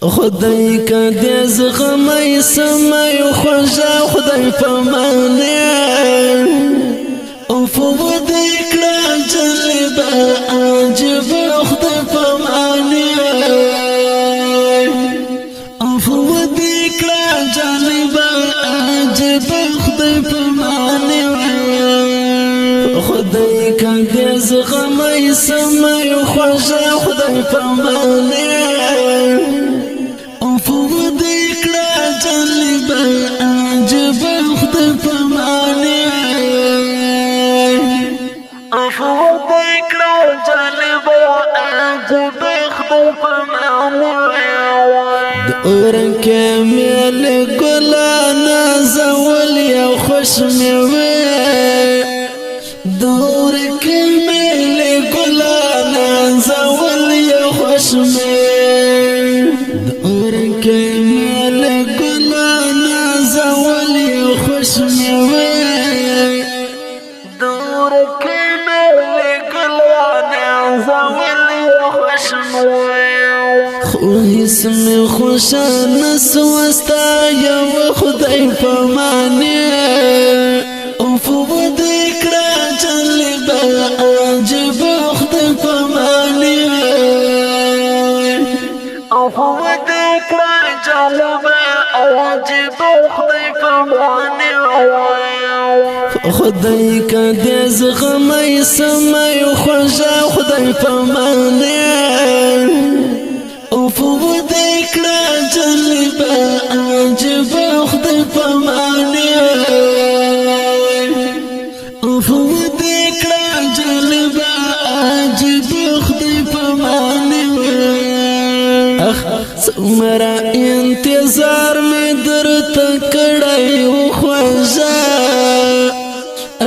خدای کدی زغمی سمای خوژا خدای پمانه او فودی کلا جلبا عجب خدای پمانه او فودی کلا جلبا عجب خدای پمانه خدای کدی زغمی سمای خوژا خدای پمانه دورن كامل قلانا زول يا خوش موي دورن كامل قلانا زول يا خوش موي دورن كامل قلانا زول يا خوش موي دورن كامل قلانا زول يا خوش موي اسم خوشان سوستا یو خدای پمانه او فودی کړه جلبا عجب خدای پمانه او فودی کړه جلبا عجب خدای پمانه خدای کدی زغمی سمای خوژا خدای پمانه او فودی کړه جلبا عجب خدای پمانه او فودی کړه جلبا عجب خدای پمانه اخ څومره انتظار مې درته کړی و خوږه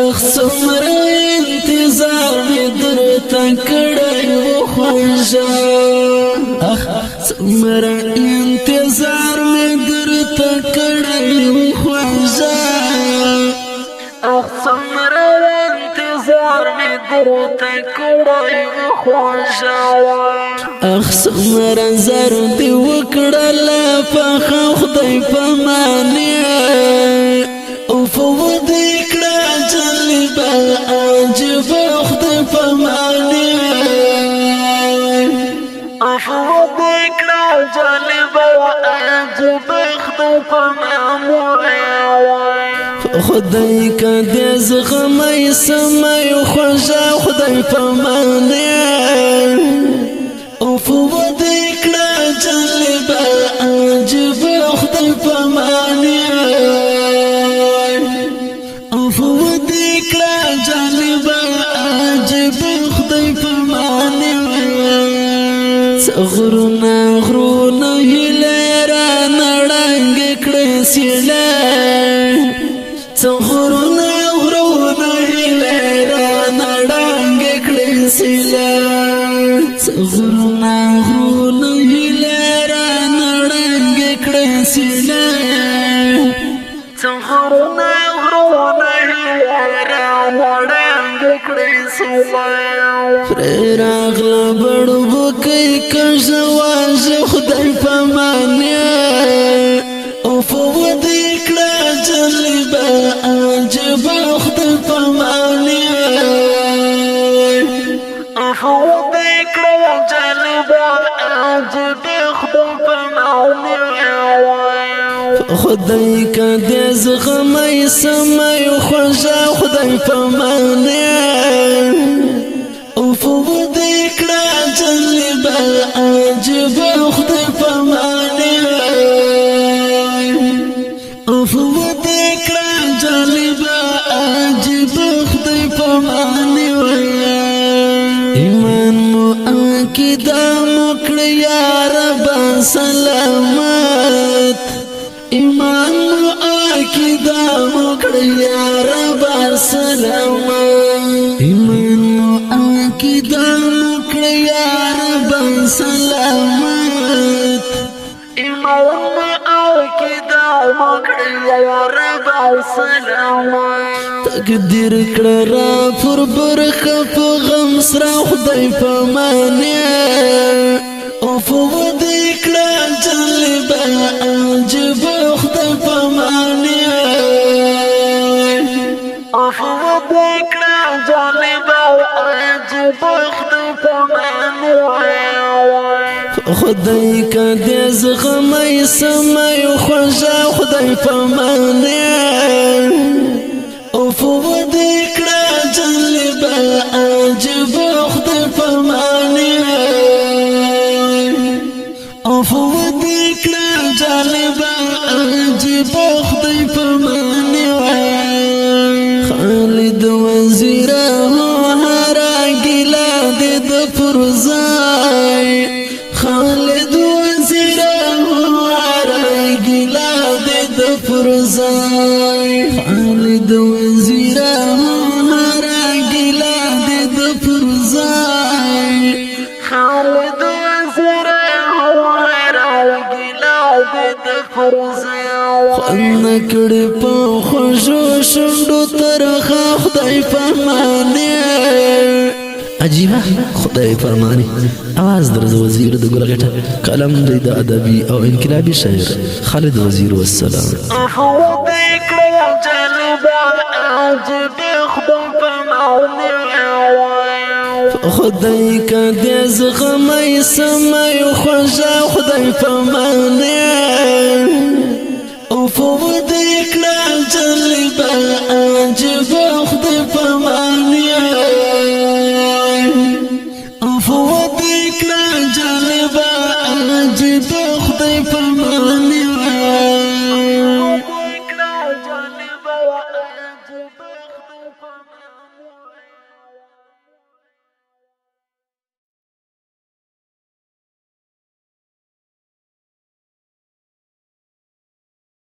اخ څومره انتظار مې درته کړی و خوږه څومره انتظار مې درته کړی و خوږه اخ څومره انتظار مې درته کړی و خوږه اخ څومره زر دې وکړله پخه خدای پمانه او فودی کړه جلبا عجب خدای پمانه خدای کدی زغمی سمای خوژا خدای پمانه او فودی کړه جلبا عجب خدای پمانه او فودی کړه جلبا عجب خدای پمانه غرونا غرونا هیلرا نړنګ کړه سیله غرونا غرونا هیلرا نړنګ کړه سیله غرونا غرونا هیلرا نړنګ کړه سیله غرونا غرونا هیلرا نړنګ کړه سیله راغله بړو کوي کژواز خدای پمانه او فودی کړه جلبا عجب خدای پمانه او فودی کړه جلبا عجب خدای پمانه خدای کدی زغمی سمای خوژا خدای پمانه او فودی کړه جلبا عجب خدای پمانه او فودی کړه جلبا عجب خدای پمانه ایمان مو عقیده مو کړه یا رب سلامت ایمان مو عقیده مو کړه یا رب سلامت ایمان مو عقیده مو کړه یا رب سلامت ایمان مو عقیده مو کړه یا رب سلامت تقدیر کړه را پر برخه په غم سره خدای پمانه او فودی کړه دیکھنا جالبا عجب خدای فرمانی خدای کا دې زغمای سمای خوږه خدای فرمانی او فو دیکھنا جالبا عجب خدای فرمانی او فو دیکھنا جالبا عجب خدای فرمانی خالد وزیر هرا ګلا دې د فرزای خالد وزیر هرا ګلا دې د فرزای خالد وزیر هرا ګلا دې د فرزای خالد وزیر هرا ګلا دې د فرزای خوند کړي په خوشو شونډو ترخه خدای فرمانی عجیبه خدای فرمانی आवाज درز وزیر د ګلغټه قلم د ادبي او انقلابي شاعر خالد وزیر والسلام خدای کا دې زغمای سمای خوږه خدای فرمانی او فو دې